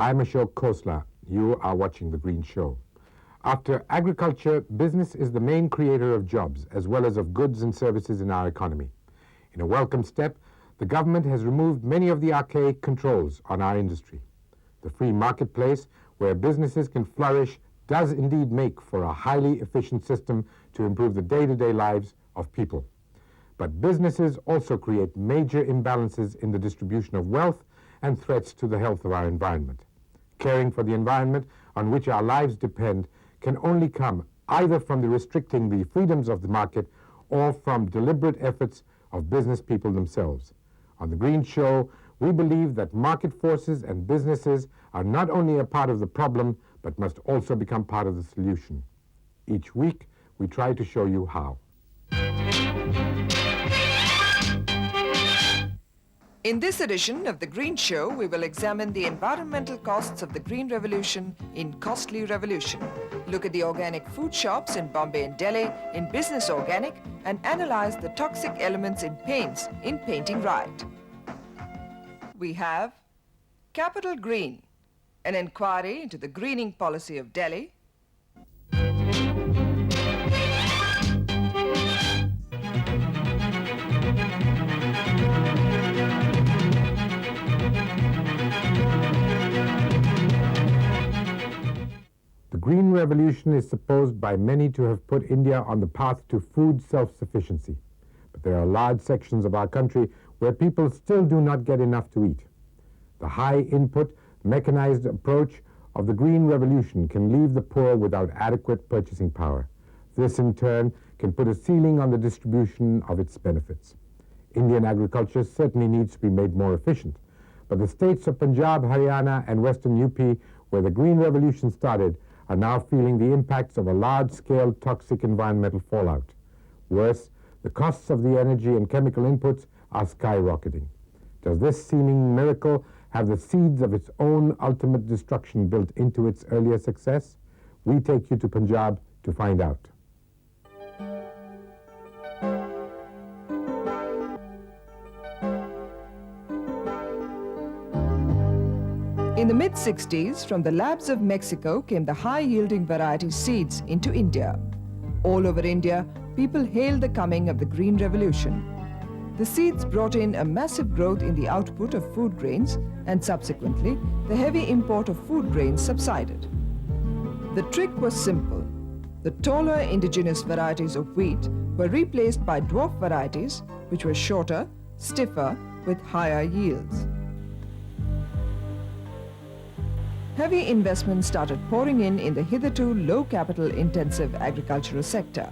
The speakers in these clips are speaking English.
I'm Ashok Khosla. You are watching The Green Show. After agriculture, business is the main creator of jobs as well as of goods and services in our economy. In a welcome step, the government has removed many of the archaic controls on our industry. The free marketplace, where businesses can flourish, does indeed make for a highly efficient system to improve the day-to-day lives of people. But businesses also create major imbalances in the distribution of wealth and threats to the health of our environment. Caring for the environment on which our lives depend can only come either from the restricting the freedoms of the market or from deliberate efforts of business people themselves. On The Green Show, we believe that market forces and businesses are not only a part of the problem, but must also become part of the solution. Each week, we try to show you how. In this edition of The Green Show, we will examine the environmental costs of the Green Revolution in Costly Revolution, look at the organic food shops in Bombay and Delhi in Business Organic, and analyze the toxic elements in paints in Painting Right. We have Capital Green, an inquiry into the greening policy of Delhi. The Green Revolution is supposed by many to have put India on the path to food self-sufficiency. But there are large sections of our country where people still do not get enough to eat. The high-input, mechanized approach of the Green Revolution can leave the poor without adequate purchasing power. This, in turn, can put a ceiling on the distribution of its benefits. Indian agriculture certainly needs to be made more efficient, but the states of Punjab, Haryana, and Western UP, where the Green Revolution started, are now feeling the impacts of a large-scale toxic environmental fallout. Worse, the costs of the energy and chemical inputs are skyrocketing. Does this seeming miracle have the seeds of its own ultimate destruction built into its earlier success? We take you to Punjab to find out. In the mid-60s, from the labs of Mexico came the high-yielding variety seeds into India. All over India, people hailed the coming of the Green Revolution. The seeds brought in a massive growth in the output of food grains, and subsequently, the heavy import of food grains subsided. The trick was simple. The taller indigenous varieties of wheat were replaced by dwarf varieties, which were shorter, stiffer, with higher yields. Heavy investment started pouring in the hitherto low capital intensive agricultural sector.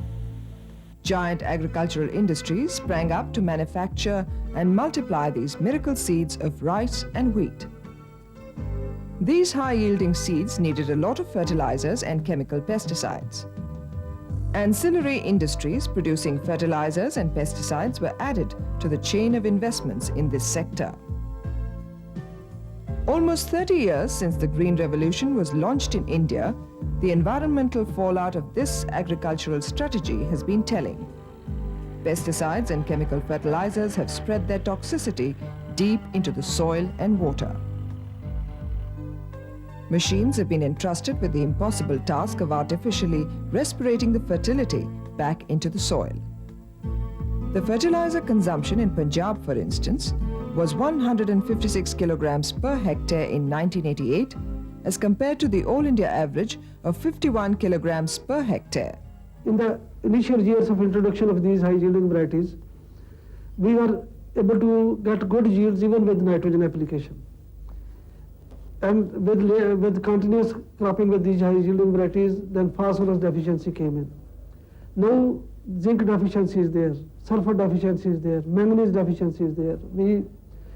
Giant agricultural industries sprang up to manufacture and multiply these miracle seeds of rice and wheat. These high-yielding seeds needed a lot of fertilizers and chemical pesticides. Ancillary industries producing fertilizers and pesticides were added to the chain of investments in this sector. Almost 30 years since the Green Revolution was launched in India, the environmental fallout of this agricultural strategy has been telling. Pesticides and chemical fertilizers have spread their toxicity deep into the soil and water. Machines have been entrusted with the impossible task of artificially respirating the fertility back into the soil. The fertilizer consumption in Punjab, for instance, was 156 kilograms per hectare in 1988 as compared to the all India average of 51 kilograms per hectare. In the initial years of introduction of these high-yielding varieties, we were able to get good yields even with nitrogen application. And with continuous cropping with these high-yielding varieties, then phosphorus deficiency came in. Now zinc deficiency is there, sulfur deficiency is there, manganese deficiency is there.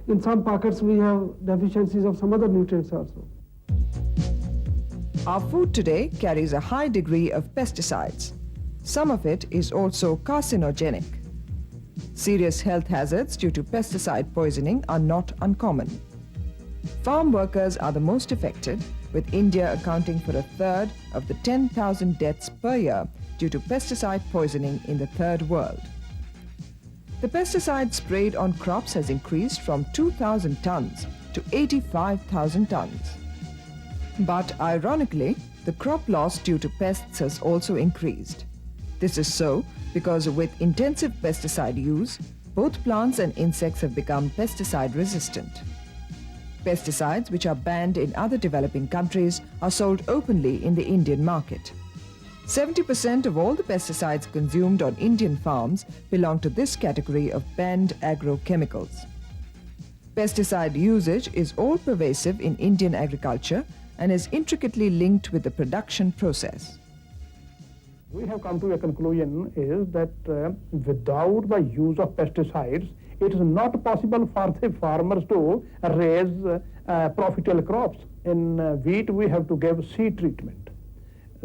In some pockets we have deficiencies of some other nutrients also. Our food today carries a high degree of pesticides. Some of it is also carcinogenic. Serious health hazards due to pesticide poisoning are not uncommon. Farm workers are the most affected, with India accounting for a third of the 10,000 deaths per year due to pesticide poisoning in the third world. The pesticide sprayed on crops has increased from 2,000 tons to 85,000 tons. But ironically, the crop loss due to pests has also increased. This is so because with intensive pesticide use, both plants and insects have become pesticide resistant. Pesticides, which are banned in other developing countries, are sold openly in the Indian market. 70% of all the pesticides consumed on Indian farms belong to this category of banned agrochemicals. Pesticide usage is all-pervasive in Indian agriculture and is intricately linked with the production process. We have come to a conclusion is that without the use of pesticides, it is not possible for the farmers to raise profitable crops. In wheat, we have to give seed treatment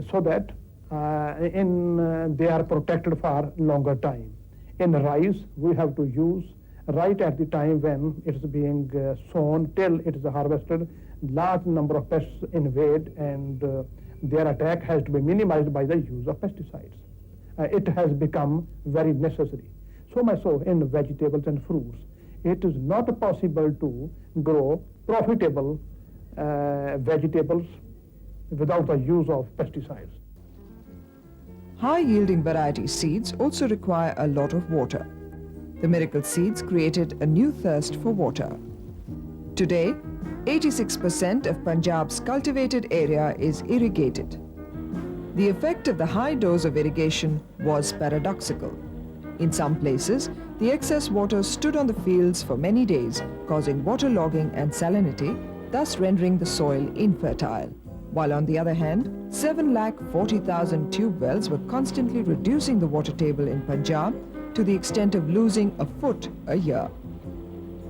so that they are protected for longer time. In rice, we have to use right at the time when it is being sown till it is harvested. Large number of pests invade and their attack has to be minimized by the use of pesticides. It has become very necessary. So much so in vegetables and fruits. It is not possible to grow profitable vegetables without the use of pesticides. High-yielding variety seeds also require a lot of water. The miracle seeds created a new thirst for water. Today, 86% of Punjab's cultivated area is irrigated. The effect of the high dose of irrigation was paradoxical. In some places, the excess water stood on the fields for many days, causing waterlogging and salinity, thus rendering the soil infertile. While on the other hand, 7,40,000 tube wells were constantly reducing the water table in Punjab to the extent of losing a foot a year.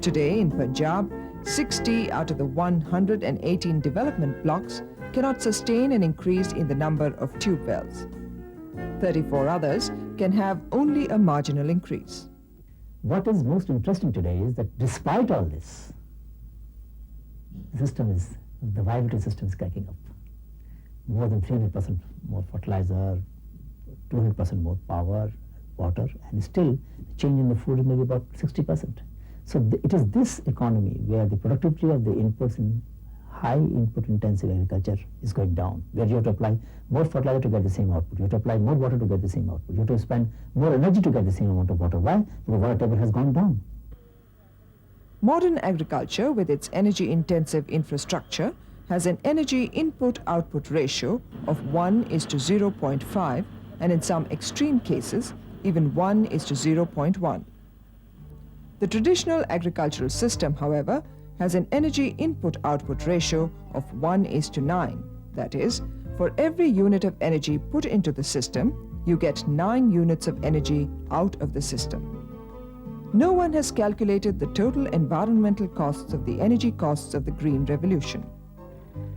Today in Punjab, 60 out of the 118 development blocks cannot sustain an increase in the number of tube wells. 34 others can have only a marginal increase. What is most interesting today is that despite all this, the viability system is cracking up. More than 300% more fertilizer, 200% more power, water, and still the change in the food is maybe about 60%. So it is this economy where the productivity of the inputs in high input intensive agriculture is going down, where you have to apply more fertilizer to get the same output, you have to apply more water to get the same output, you have to spend more energy to get the same amount of water. Why? The water table has gone down. Modern agriculture, with its energy-intensive infrastructure, has an energy input-output ratio of 1:0.5, and in some extreme cases, even 1:0.1. The traditional agricultural system, however, has an energy input-output ratio of 1:9. That is, for every unit of energy put into the system, you get 9 units of energy out of the system. No one has calculated the total environmental costs of the energy costs of the Green Revolution.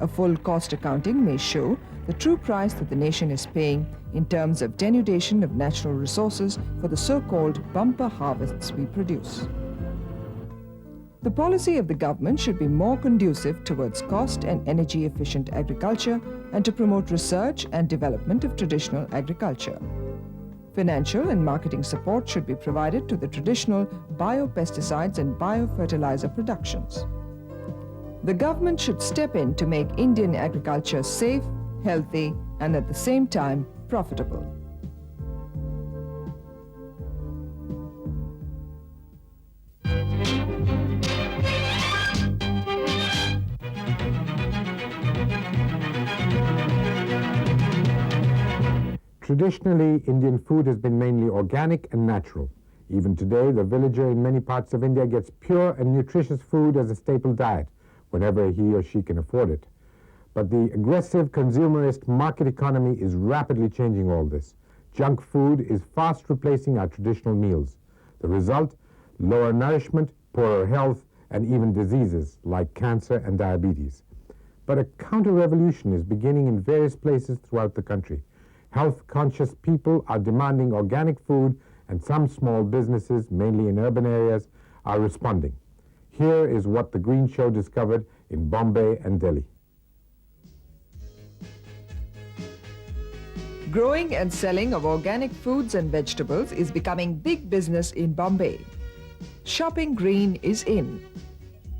A full cost accounting may show the true price that the nation is paying in terms of denudation of natural resources for the so-called bumper harvests we produce. The policy of the government should be more conducive towards cost and energy efficient agriculture and to promote research and development of traditional agriculture. Financial and marketing support should be provided to the traditional biopesticides and biofertilizer productions. The government should step in to make Indian agriculture safe, healthy, and at the same time profitable. Traditionally, Indian food has been mainly organic and natural. Even today, the villager in many parts of India gets pure and nutritious food as a staple diet, whenever he or she can afford it. But the aggressive consumerist market economy is rapidly changing all this. Junk food is fast replacing our traditional meals. The result? Lower nourishment, poorer health, and even diseases like cancer and diabetes. But a counter-revolution is beginning in various places throughout the country. Health-conscious people are demanding organic food, and some small businesses, mainly in urban areas, are responding. Here is what the Green Show discovered in Bombay and Delhi. Growing and selling of organic foods and vegetables is becoming big business in Bombay. Shopping green is in.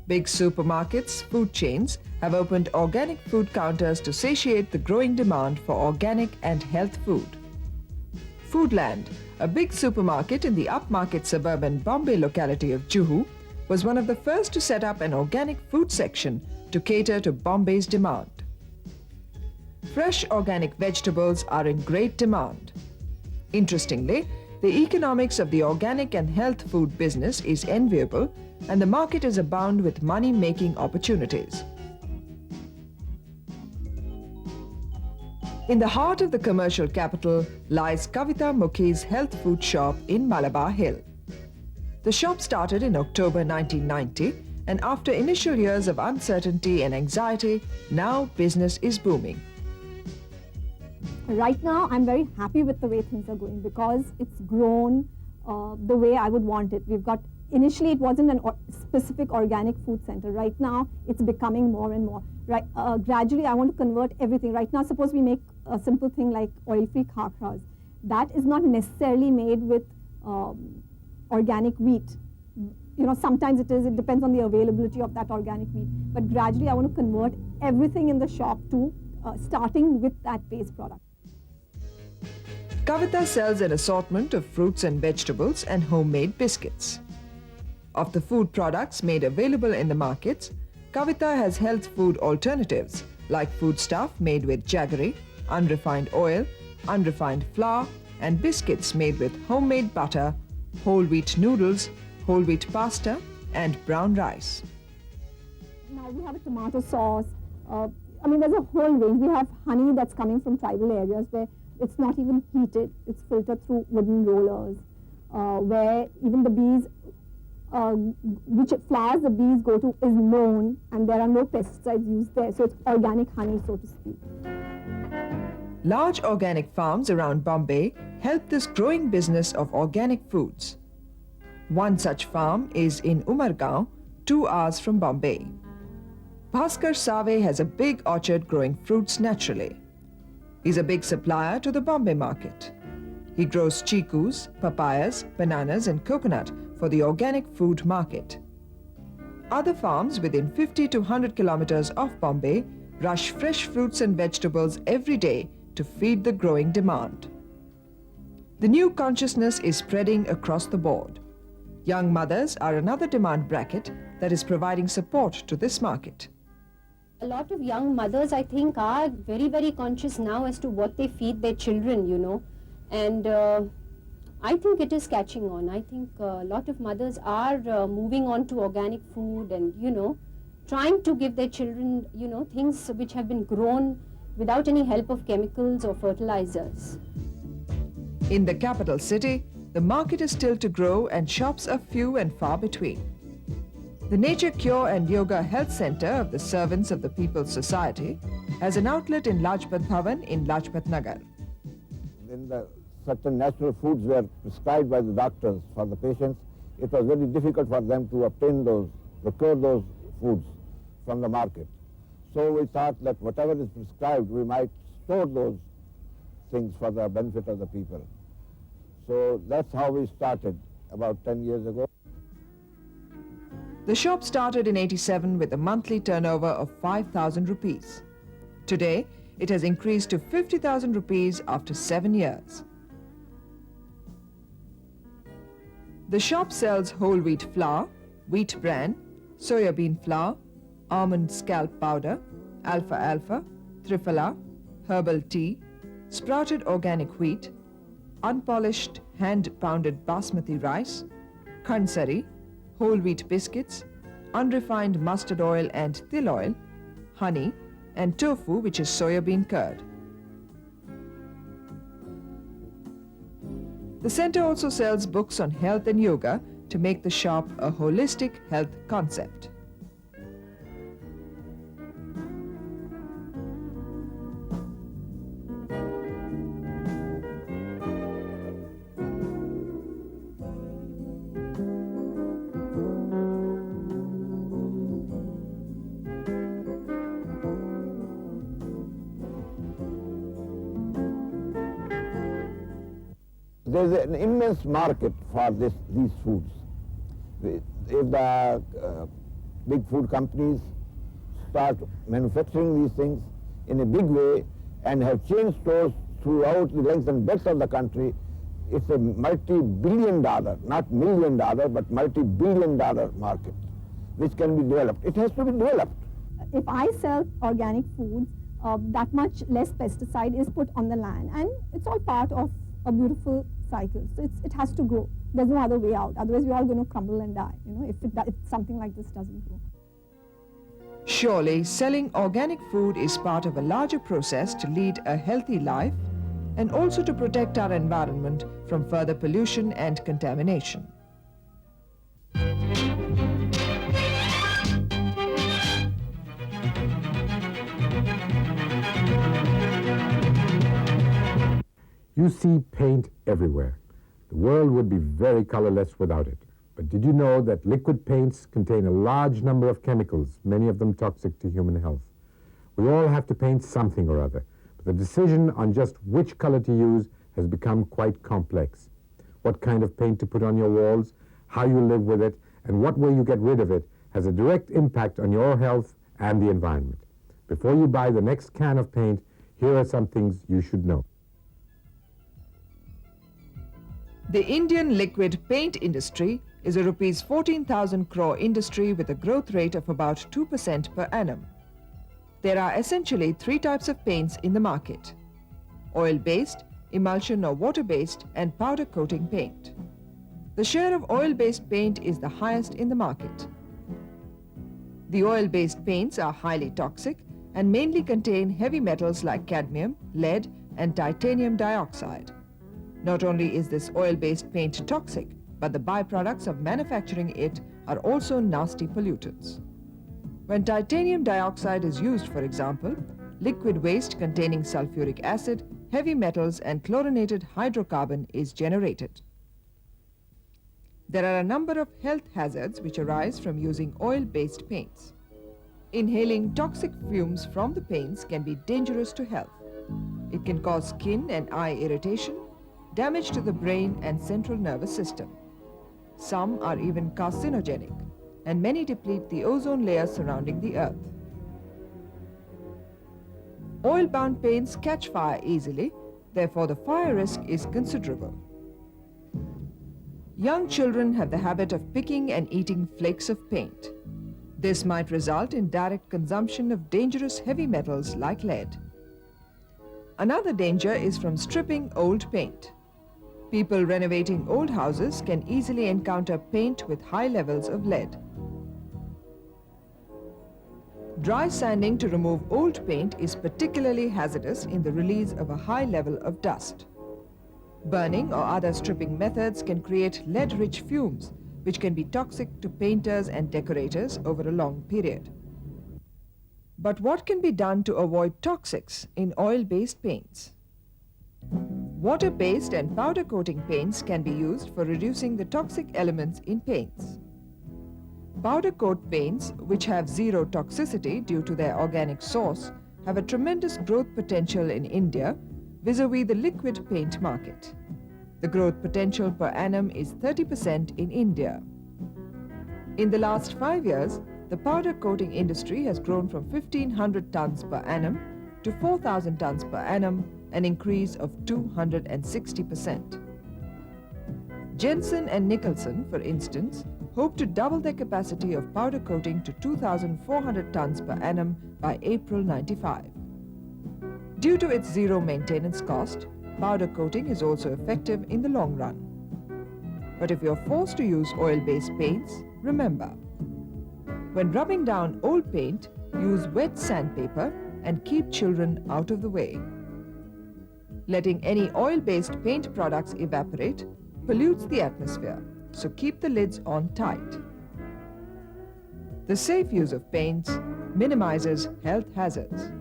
Big supermarkets, food chains, have opened organic food counters to satiate the growing demand for organic and health food. Foodland, a big supermarket in the upmarket suburban Bombay locality of Juhu, was one of the first to set up an organic food section to cater to Bombay's demand. Fresh organic vegetables are in great demand. Interestingly, the economics of the organic and health food business is enviable, and the market is abound with money-making opportunities. In the heart of the commercial capital lies Kavita Mukhi's health food shop in Malabar Hill. The shop started in October 1990, and after initial years of uncertainty and anxiety, now business is booming. Right now, I'm very happy with the way things are going because it's grown the way I would want it. We've got, initially it wasn't a specific organic food center. Right now, it's becoming more and more. Right, gradually, I want to convert everything. Right now, suppose we make a simple thing like oil-free khakras. That is not necessarily made with organic wheat. You know, sometimes it is, it depends on the availability of that organic wheat. But gradually, I want to convert everything in the shop to starting with that base product. Kavita sells an assortment of fruits and vegetables and homemade biscuits. Of the food products made available in the markets, Kavita has health food alternatives like foodstuff made with jaggery, unrefined oil, unrefined flour, and biscuits made with homemade butter, whole wheat noodles, whole wheat pasta, and brown rice. Now we have a tomato sauce. I mean, there's a whole range. We have honey that's coming from tribal areas where it's not even heated. It's filtered through wooden rollers, where even the bees, which flowers the bees go to is known, and there are no pesticides used there. So it's organic honey, so to speak. Large organic farms around Bombay help this growing business of organic foods. One such farm is in Umargaon, 2 hours from Bombay. Bhaskar Save has a big orchard growing fruits naturally. He's a big supplier to the Bombay market. He grows chikus, papayas, bananas and coconut for the organic food market. Other farms within 50 to 100 kilometers off Bombay rush fresh fruits and vegetables every day to feed the growing demand. The new consciousness is spreading across the board. Young mothers are another demand bracket that is providing support to this market. A lot of young mothers, I think, are very, very conscious now as to what they feed their children, you know. And I think it is catching on. I think a lot of mothers are moving on to organic food and, you know, trying to give their children, you know, things which have been grown without any help of chemicals or fertilizers. In the capital city, the market is still to grow and shops are few and far between. The Nature Cure and Yoga Health Center of the Servants of the People's Society has an outlet in Lajpat Bhavan in Lajpat Nagar. When certain natural foods were prescribed by the doctors for the patients, it was very difficult for them to obtain those, procure those foods from the market. So we thought that whatever is prescribed, we might store those things for the benefit of the people. So that's how we started about 10 years ago. The shop started in '87 with a monthly turnover of 5,000 rupees. Today, it has increased to 50,000 rupees after 7 years. The shop sells whole wheat flour, wheat bran, soya bean flour, almond scalp powder, alfalfa, triphala, herbal tea, sprouted organic wheat, unpolished hand-pounded basmati rice, khansari, whole wheat biscuits, unrefined mustard oil and til oil, honey, and tofu, which is soya bean curd. The center also sells books on health and yoga to make the shop a holistic health concept. There is an immense market for these foods. If the big food companies start manufacturing these things in a big way and have chain stores throughout the length and breadth of the country, it's a multi-billion dollar, not million dollar, but multi-billion dollar market, which can be developed. It has to be developed. If I sell organic foods, that much less pesticide is put on the land, and it's all part of a beautiful cycle. So it has to grow. There's no other way out. Otherwise, we're all going to crumble and die. You know, if something like this doesn't grow. Surely, selling organic food is part of a larger process to lead a healthy life and also to protect our environment from further pollution and contamination. You see paint everywhere. The world would be very colorless without it. But did you know that liquid paints contain a large number of chemicals, many of them toxic to human health? We all have to paint something or other, but the decision on just which color to use has become quite complex. What kind of paint to put on your walls, how you live with it, and what way you get rid of it has a direct impact on your health and the environment. Before you buy the next can of paint, here are some things you should know. The Indian liquid paint industry is a rupees 14,000 crore industry with a growth rate of about 2% per annum. There are essentially three types of paints in the market: oil-based, emulsion or water-based, and powder coating paint. The share of oil-based paint is the highest in the market. The oil-based paints are highly toxic and mainly contain heavy metals like cadmium, lead, and titanium dioxide. Not only is this oil-based paint toxic, but the byproducts of manufacturing it are also nasty pollutants. When titanium dioxide is used, for example, liquid waste containing sulfuric acid, heavy metals, and chlorinated hydrocarbon is generated. There are a number of health hazards which arise from using oil-based paints. Inhaling toxic fumes from the paints can be dangerous to health. It can cause skin and eye irritation, damage to the brain and central nervous system. Some are even carcinogenic, and many deplete the ozone layer surrounding the earth. Oil-bound paints catch fire easily, therefore the fire risk is considerable. Young children have the habit of picking and eating flakes of paint. This might result in direct consumption of dangerous heavy metals like lead. Another danger is from stripping old paint. People renovating old houses can easily encounter paint with high levels of lead. Dry sanding to remove old paint is particularly hazardous in the release of a high level of dust. Burning or other stripping methods can create lead-rich fumes, which can be toxic to painters and decorators over a long period. But what can be done to avoid toxics in oil-based paints? Water-based and powder coating paints can be used for reducing the toxic elements in paints. Powder coat paints, which have zero toxicity due to their organic source, have a tremendous growth potential in India vis-à-vis the liquid paint market. The growth potential per annum is 30% in India. In the last 5 years, the powder coating industry has grown from 1,500 tons per annum to 4,000 tons per annum, an increase of 260%. Jensen and Nicholson, for instance, hope to double their capacity of powder coating to 2,400 tons per annum by April 95. Due to its zero maintenance cost, powder coating is also effective in the long run. But if you're forced to use oil-based paints, remember, when rubbing down old paint, use wet sandpaper and keep children out of the way. Letting any oil-based paint products evaporate pollutes the atmosphere, so keep the lids on tight. The safe use of paints minimizes health hazards.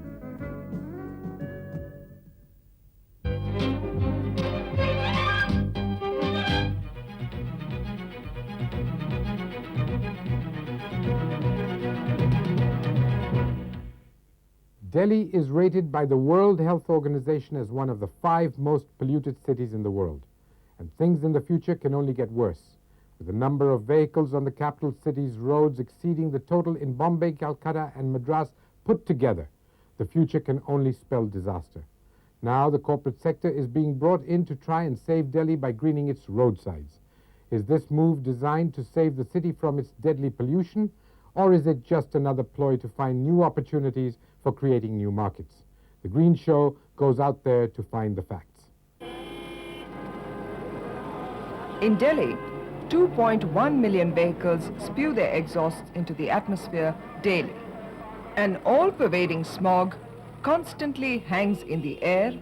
Delhi is rated by the World Health Organization as one of the 5 most polluted cities in the world. And things in the future can only get worse. With the number of vehicles on the capital city's roads exceeding the total in Bombay, Calcutta and Madras put together, the future can only spell disaster. Now the corporate sector is being brought in to try and save Delhi by greening its roadsides. Is this move designed to save the city from its deadly pollution, or is it just another ploy to find new opportunities for creating new markets? The Green Show goes out there to find the facts. In Delhi, 2.1 million vehicles spew their exhausts into the atmosphere daily. An all-pervading smog constantly hangs in the air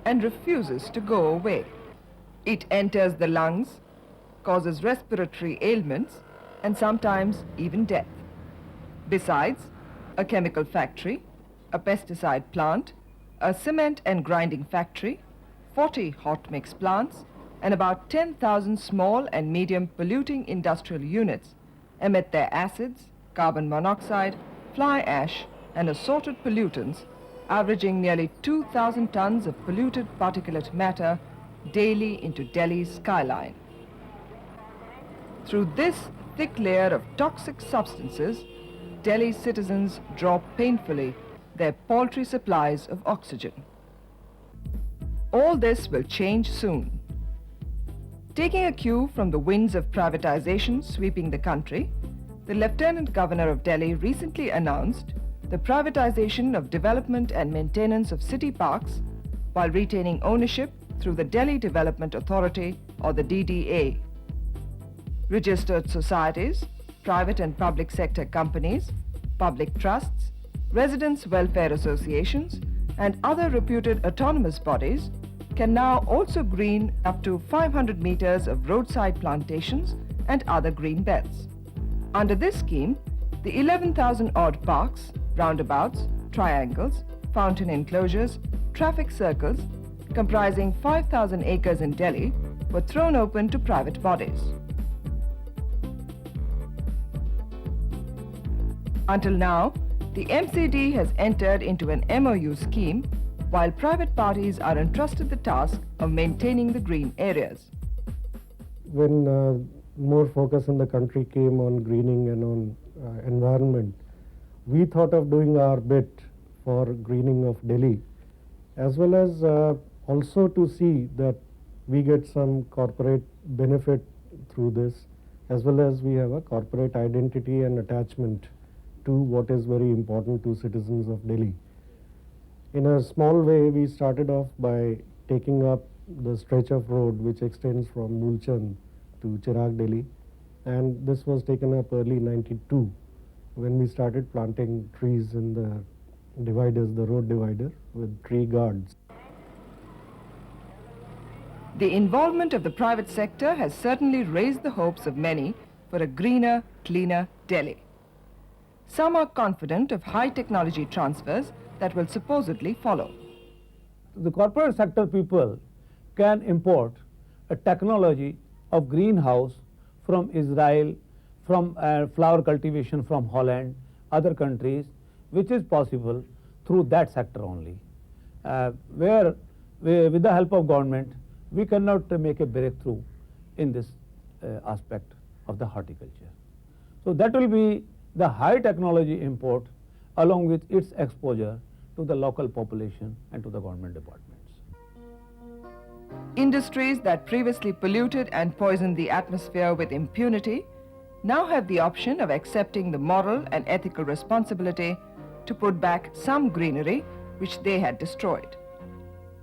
and refuses to go away. It enters the lungs, causes respiratory ailments, and sometimes even death. Besides, a chemical factory, a pesticide plant, a cement and grinding factory, 40 hot mix plants, and about 10,000 small and medium polluting industrial units emit their acids, carbon monoxide, fly ash, and assorted pollutants, averaging nearly 2,000 tons of polluted particulate matter daily into Delhi's skyline. Through this thick layer of toxic substances, Delhi's citizens draw painfully their paltry supplies of oxygen. All this will change soon. Taking a cue from the winds of privatization sweeping the country, the Lieutenant Governor of Delhi recently announced the privatization of development and maintenance of city parks while retaining ownership through the Delhi Development Authority, or the DDA. Registered societies, private and public sector companies, public trusts, residents' welfare associations, and other reputed autonomous bodies can now also green up to 500 meters of roadside plantations and other green belts. Under this scheme, the 11,000 odd parks, roundabouts, triangles, fountain enclosures, traffic circles, comprising 5,000 acres in Delhi, were thrown open to private bodies. Until now, the MCD has entered into an MOU scheme, while private parties are entrusted the task of maintaining the green areas. When more focus in the country came on greening and on environment, we thought of doing our bit for greening of Delhi, as well as also to see that we get some corporate benefit through this, as well as we have a corporate identity and attachment to what is very important to citizens of Delhi. In a small way, we started off by taking up the stretch of road which extends from Mulchand to Chirag, Delhi, and this was taken up early '92 when we started planting trees in the dividers, the road divider, with tree guards. The involvement of the private sector has certainly raised the hopes of many for a greener, cleaner Delhi. Some are confident of high technology transfers that will supposedly follow. The corporate sector people can import a technology of greenhouse from Israel, from flower cultivation from Holland, other countries, which is possible through that sector only. Where with the help of government, we cannot make a breakthrough in this aspect of the horticulture. So that will be the high technology import along with its exposure to the local population and to the government departments. Industries that previously polluted and poisoned the atmosphere with impunity now have the option of accepting the moral and ethical responsibility to put back some greenery which they had destroyed.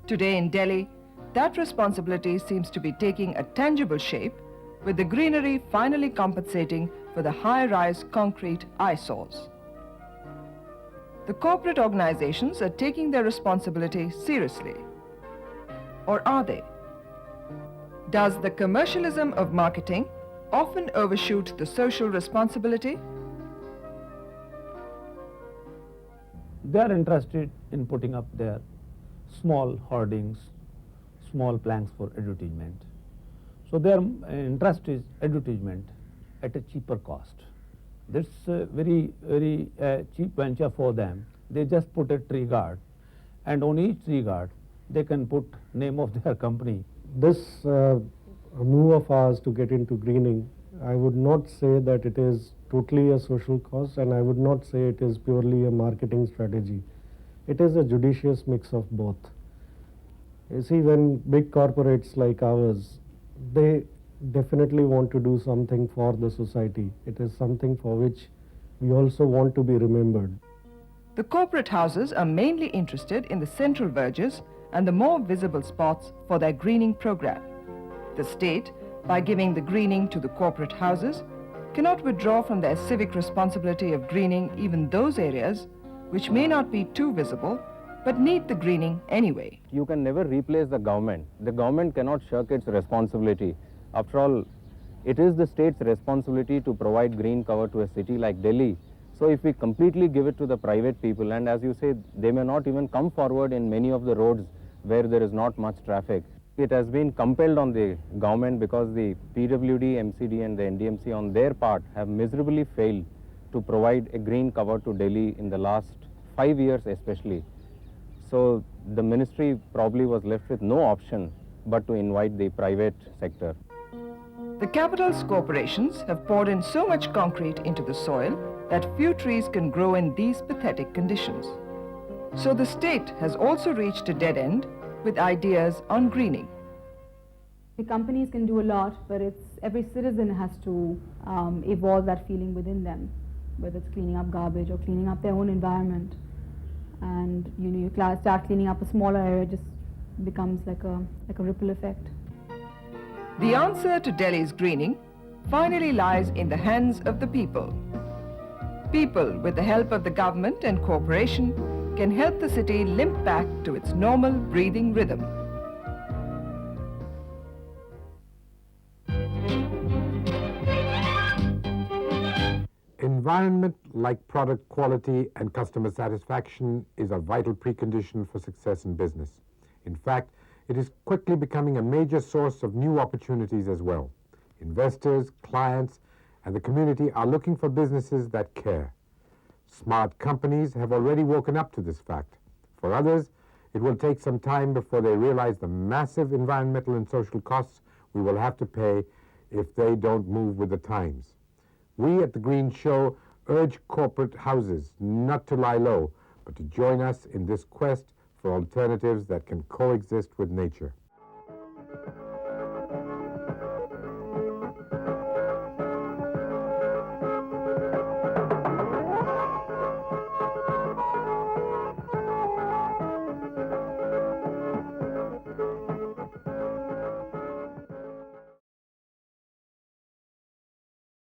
Today in Delhi, that responsibility seems to be taking a tangible shape, with the greenery finally compensating for the high-rise concrete eyesores. The corporate organizations are taking their responsibility seriously. Or are they? Does the commercialism of marketing often overshoot the social responsibility? They are interested in putting up their small hoardings, small planks for advertisement. So their interest is advertisement at a cheaper cost. That's a very cheap venture for them. They just put a tree guard, and on each tree guard they can put name of their company. This move of ours to get into greening I would not say that it is totally a social cause, and I would not say it is purely a marketing strategy. It is a judicious mix of both. You see, when big corporates like ours, they definitely want to do something for the society. It is something for which we also want to be remembered. The corporate houses are mainly interested in the central verges and the more visible spots for their greening program. The state, by giving the greening to the corporate houses, cannot withdraw from their civic responsibility of greening even those areas which may not be too visible but need the greening anyway. You can never replace the government. The government cannot shirk its responsibility. After all, it is the state's responsibility to provide green cover to a city like Delhi. So if we completely give it to the private people, and as you say, they may not even come forward in many of the roads where there is not much traffic. It has been compelled on the government because the PWD, MCD and the NDMC on their part have miserably failed to provide a green cover to Delhi in the last 5 years especially. So the ministry probably was left with no option but to invite the private sector. The capital's corporations have poured in so much concrete into the soil that few trees can grow in these pathetic conditions. So the state has also reached a dead end with ideas on greening. The companies can do a lot, but every citizen has to evolve that feeling within them, whether it's cleaning up garbage or cleaning up their own environment. And you start cleaning up a smaller area, just becomes like a ripple effect. The answer to Delhi's greening finally lies in the hands of the people. People, with the help of the government and corporation, can help the city limp back to its normal breathing rhythm. Environment, like product quality and customer satisfaction, is a vital precondition for success in business. In fact, it is quickly becoming a major source of new opportunities as well. Investors, clients, and the community are looking for businesses that care. Smart companies have already woken up to this fact. For others, it will take some time before they realize the massive environmental and social costs we will have to pay if they don't move with the times. We at The Green Show urge corporate houses not to lie low, but to join us in this quest for alternatives that can coexist with nature.